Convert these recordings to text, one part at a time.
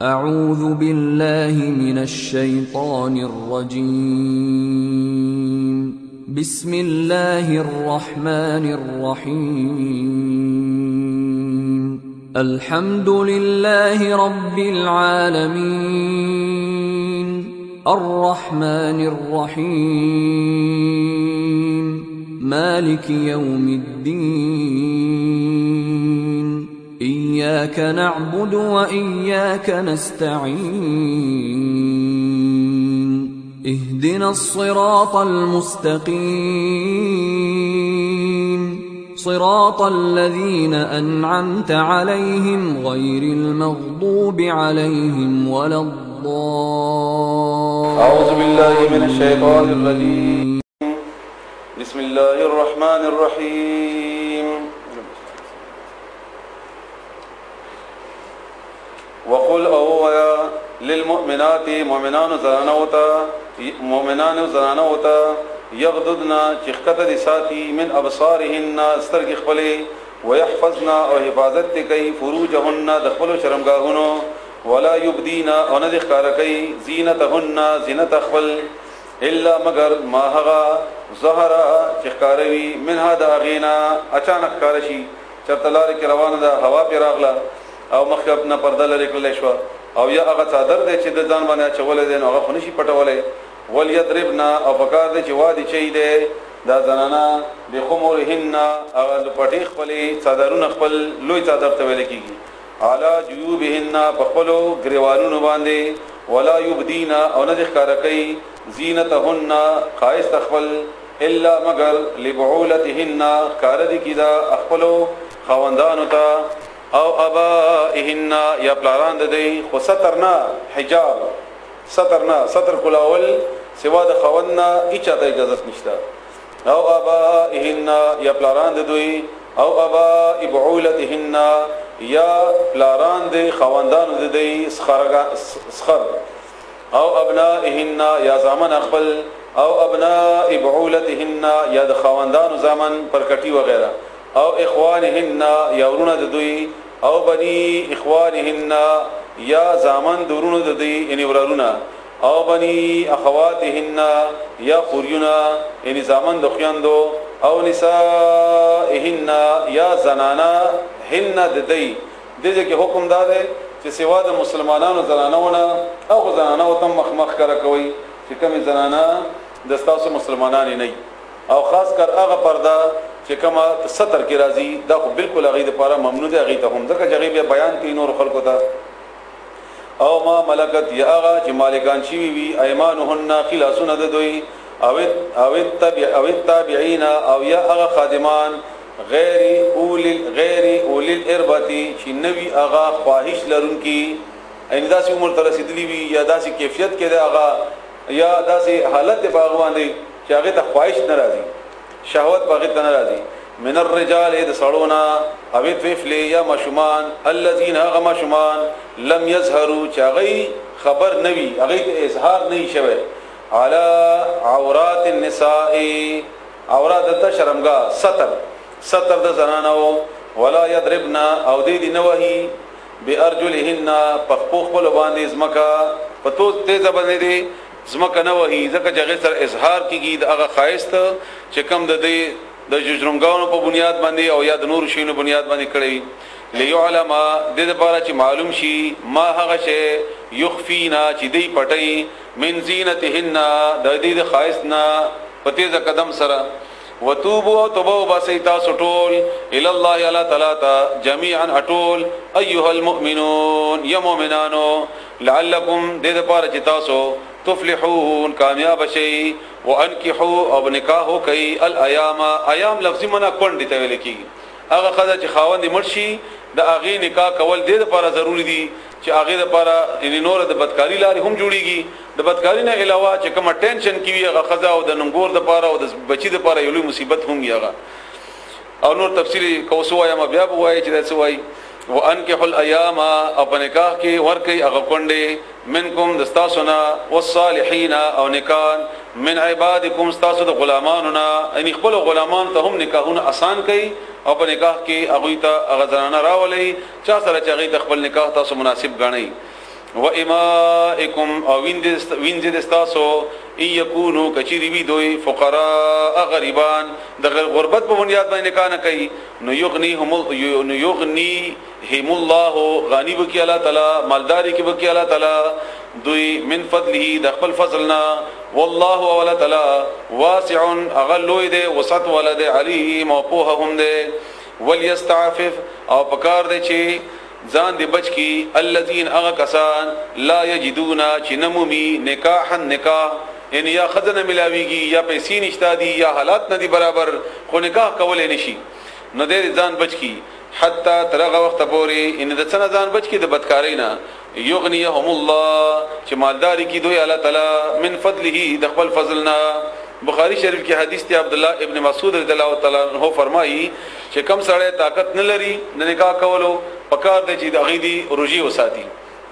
أعوذ بالله من الشيطان الرجيم. بسم الله الرحمن الرحيم. الحمد لله رب العالمين الرحمن الرحيم مالك يوم الدين إياك نعبد وإياك نستعين اهدنا الصراط المستقيم صراط الذين أنعمت عليهم غير المغضوب عليهم ولا الضالين. أعوذ بالله من الشيطان الرجيم. بسم الله الرحمن الرحيم. وقل أويا للمؤمنات مؤمنان زنانوتا يغضضنا چخکت دی ساتي من ابصارهن سترګ خپلې ويحفظنا او حفاظت کوي فروجهن دخل شرمګاهونو ولا يبدينا او نه ښکار کوي زینتهن زینت خپل الا مگر ما هغه ظهر چخکاروي من هذا غینا اچانک کار شي چرتلار کې روانه ده هوا پر راغله او مخ خپل پرده لري کولای شو او یا هغه صادر دی چې د ځان باندې چولې دي نو هغه خنشي پټولې وليضربنا او فقار دي چې وادي چي دي دا زنانا بخمرهن او پټي خپلې صادرون خپل لوی صادر ته ویل کیږي على جيوبهن پخپلو غریوانونو باندې ولا يبدينا او نه ښکار کوي زینتهن خاص تخپل الا مگر لبعولتهن کار دي کیدا خپلو خوندانو ته او ابائهن یا پلاران د دی خو سترنا حجاب ستر کلاول سوا د خوندنا اچاته اجازه نشته او ابائهن یا پلاران د دوی او اباء بعولتهن یا پلاران د خوندانو د دی سخر او ابنائهن یا زامن خپل او ابناء بعولتهن یا د خوندانو زامن پرکټي وغیرہ او اخوانهن یا ورونه د دوی او بني اخوانهن یا زامن درونو د دوی یعنی ورونه او بني اخواتهن یا خوریونه یعنی زامن د خویندو او نسائهن یا زنانا هن د دوی دغه کې حکم داده چې سوا د مسلمانانو زنانونه او زنانو تم مخ کړه کوي چې کوم زنانا د تاسو مسلمانان نه او خاص کر هغه پرده چې کما ستر کې راځي دا خو بالکل هغه لپاره ممنوع دی هغه ته هم ځکه چې هغه بیان کوي نور خلکو ته او ما ملکت یا هغه چې مالکان شي وي ايمانهن خلاصون د دوی او التابعين او یا هغه خادمان غیر اول الاربتی چې نوی هغه خواهش لرونکي ان داسې عمر تر رسیدلی وي یا داسې کیفیت کې دی هغه یا داسې حالت په هغه باندې چې هغه ته خواهش ناراضي شهوت باغ ته ناراضي من الرجال د سړونا او طفل یا مشمان الذين غمشمان لم يظهروا چاغي خبر نوي هغه ته اظهار نه شوی على عورات النساء عورات ته شرمګه ستر د زنانو ولا يضربنا او دې نوهي بارجلهن پخپوخ بل باندې زمکا پتو تیز باندې دي زمکه نه وهي ځکه چې هغه سره اظهار کیږي د هغه خاص ته چې کم د دې د ججرنګاونو په بنیاد باندې او یا د نور شینو بنیاد باندې کړی ليعلم د دې لپاره چې معلوم شي ما هغه شی يخفينا چې دې پټي من زینتهن د دې د خاص نه پته ز قدم سره وتوبوا توبوا باسیتا سټول الى الله تعالی جميعا اټول ايها المؤمنون یا مؤمنانو لعلكم دې لپاره چې تاسو تفلحون کامیاب شي وانكحوا او نکاح کوي الايام لفظي منا کونډه ته ویل کیږي هغه خزه چې خاوند مرشي د اغه نکاح کول د لپاره ضروری دي چې اغه لپاره ان نور د بدکاری لاري هم جوړيږي د بدکاری نه علاوه چې کوم ټینشن کیږي هغه خزه او د ننګور لپاره او د بچی لپاره یو لوی مصیبت هم یغه او نور تفصیلی کوسو یا بیا وایي چې دا سوای وانكحوا الايام او نکاح کې ور کوي هغه کونډه منکم دستاسنا والصالحین او نکان من عبادکم استاسو د غلاماننا ان خپل غلامان ته هم نکاحونه آسان کوي او په نکاح کې هغه ته غزرانه راولي چا سره چې هغه خپل نکاح تاسو مناسب غنئ و امائکم او وینځ دستاسو ای یکونو کچری وی دوی فقراء غریبان د غربت په بنیاد باندې نکاح نه کوي نو یغنیهم الله غنی بکی الله تعالی مالداری کی بکی الله تعالی دوی من فضله د خپل فضلنا والله ولا تعالی واسع اغلوی دے وسط ولد علیم او پوههم دے وليستعفف او پکار دے چی ځان دی بچ کی الذين اغا کسان لا یجدون چنمومی نکاحا نکاح یعنی یا خزنه ملاویږي یا پیسې نشتا دي یا حالات ندي برابر خو نکاح کولای نشي نو دې ځان بچ کی حتا ترغه وخت پورې ان د څنګه ځان بچ کی د بدکارۍ نه یغنیهم الله چې مالداری کی دوی الله تعالی من فضله د خپل فضلنا بخاری شریف کی حدیث ته عبد الله ابن مسعود رضی الله تعالی عنہ فرمایي چې کم سړی طاقت نه لري د نکاح کولو پکار دی چې د غیدی روجي وساتي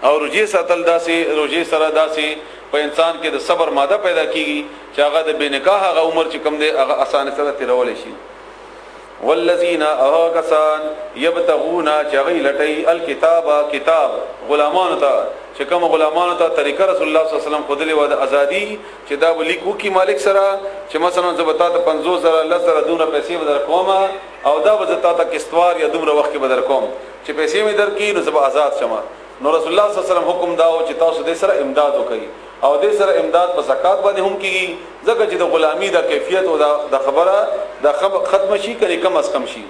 او روجي ساتل داسې روجي سره داسې په انسان کې د صبر ماده پیدا کیږي چې هغه د بنکاح هغه عمر چې کم دی هغه اسانه سره تیرول شي والذین اهاکسان یبتغون چغی لټی الکتاب کتاب غلامان ته چې کوم غلامان ته طریقه رسول الله صلی الله علیه وسلم خودلی و د ازادي چې دا لیکو کی مالک سره چې مثلا زبتا ته 50000 لزر دونه پیسې بدر کومه او دا وزتا ته کستوار یا دومره وخت کې بدر کوم چې پیسې می درکې نو زب آزاد شمه نو رسول الله صلی الله علیه وسلم حکم داو چې تاسو دې سره امداد وکړي او دې سره امداد په زکات باندې هم کیږي ځکه چې د غلامی د کیفیت او د خبره د ختم شي کړي کم از کم شي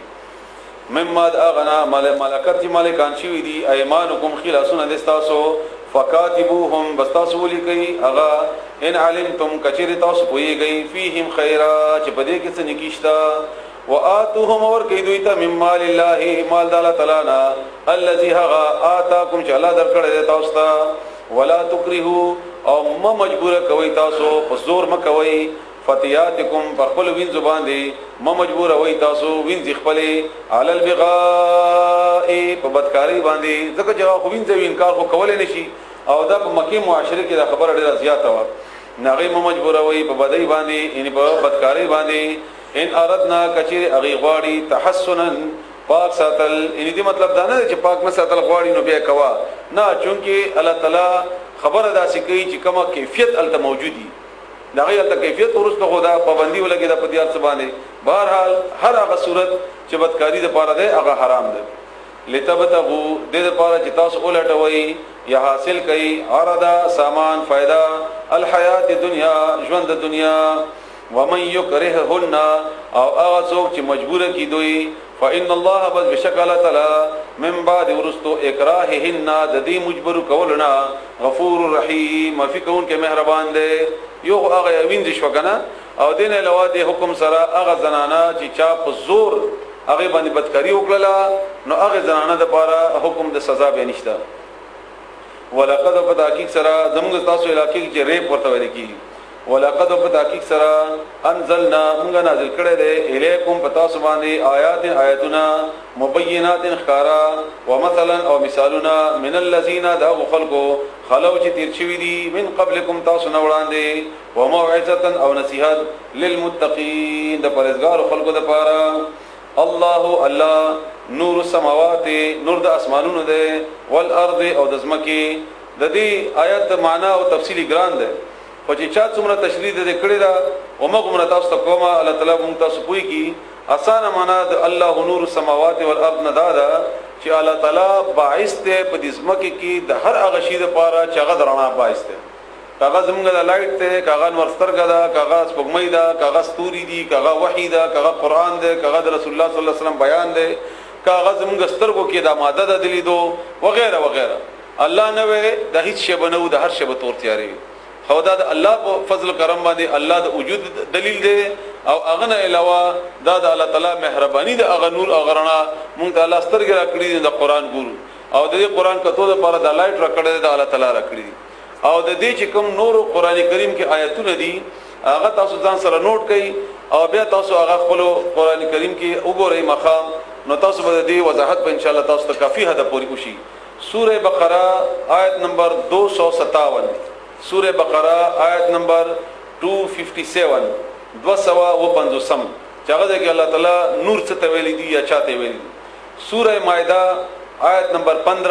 مما اغنا ملکات چې مالکان شي دي ايمانکم خلاصون دستاسو فکاتبوهم بستاسو لکی اغا ان علمتم کچری تاسو پویږي فیهم خیرا چې بده کې څه نکیشتا واتوهم اور کې دوی ته مم مال الله مال د الله تعالی نا الذي هغا آتاکم چې الله درکړی تاسو ته ولا تکرهوا او ما مجبور کوي تاسو په زور مکوي فتياتکم فخپل وین زبان دي ما مجبور وي تاسو وین ځخپل علی البغاء په بدکاری باندې ځکه چې خو وین ځوی انکار خو کولای نشي او دا په مکی معاشره کې دا خبره ډیره زیاته و ناغي ما مجبور وي په بدای باندې ان په بدکاری باندې ان اردنا کچری اغي غواړي تحسنا پاک ساتل ان دې مطلب دا نه چې پاک نه ساتل غواړي نو بیا کوا نه چونکه الله تعالی خبر ادا سکی چې کومه کیفیت الته موجودي دا غیر ته کیفیت ورسته خدا پابندي ولګي د پدیار څه باندې بهرحال هر هغه صورت چې بدکاری د پاره ده هغه حرام ده لتبتغوا د دې لپاره چې تاسو ولټوي یا حاصل کړئ اردا سامان فائدہ الحیات دنیا ژوند د دنیا ومن یکرههن او هغه څوک چې مجبور کی دوی فإن الله بشکل تعالی من بعد ورستو اکراههن د دې مجبور کولنا غفور رحیم مفکون کې مهربان دی یو هغه وینځ شو کنه او دین علاوه د حکم سره هغه زنانه چې چا په زور هغه باندې بدکاری وکړه نو هغه زنانه د لپاره حکم د سزا به نشته ولقد فتحقیق سره زموږ تاسو علاقې کې ریپ ورته ویل کی ولقد فتحقیق سره انزلنا موږ نازل کړه دې الیکم پتا سو باندې آیاتنا مبینات خارا ومثلا او مثالنا من الذين دعوا خلقوا خلو چې تیر شوی دي من قبلکم تاسو نه وړاندې وموعظه او نصيحت للمتقين د پرهیزګار خلقو د پاره الله نور السماوات نور د اسمانونو ده والارض او د زمکه د دې آیات معنا او تفصیلی ګران ده خو چې چا څومره تشریح دې کړی دا او موږ تاسو ته کومه الله تعالی موږ تاسو کوی کی اسانه معنا د الله نور السماوات والارض ندادا چې الله تعالی باعث ته په دې زمکه کې د هر هغه شی لپاره چې هغه درنا باعث ته کاغذ موږ د لایټ ته کاغذ ورسترګه دا کاغذ پګمې دا کاغذ توري دي کاغذ وحی دا کاغذ قران دی کاغذ رسول الله صلی الله علیه وسلم بیان دی کاغذ موږ سترګو کې د ماده د دلیدو وغیرہ وغیرہ الله نه وي د هیڅ شی بنو د هر شی به تور تیاری خدا د الله په فضل کرم باندې الله د وجود دلیل دی او اغه علاوه دا د الله تعالی مهرباني د اغه نور اغرنا مونږ ته الله سترګې راکړي د قران ګورو او د دې قران کتو د لپاره د لایټ راکړي د الله تعالی راکړي او د دې چې کوم نور قران کریم کې آیاتونه دي هغه تاسو ځان سره نوٹ کړئ او بیا تاسو هغه خپل قران کریم کې وګورئ مخام نو تاسو به دې وضاحت به ان شاء الله تاسو ته کافی حد پوری وشي سوره بقره آیت نمبر 257 سوره بقره آیت نمبر 257 250 چاغه ده کې الله تعالی نور څه ته ویلي دي یا چاته ویلي سوره مائده آیت نمبر 15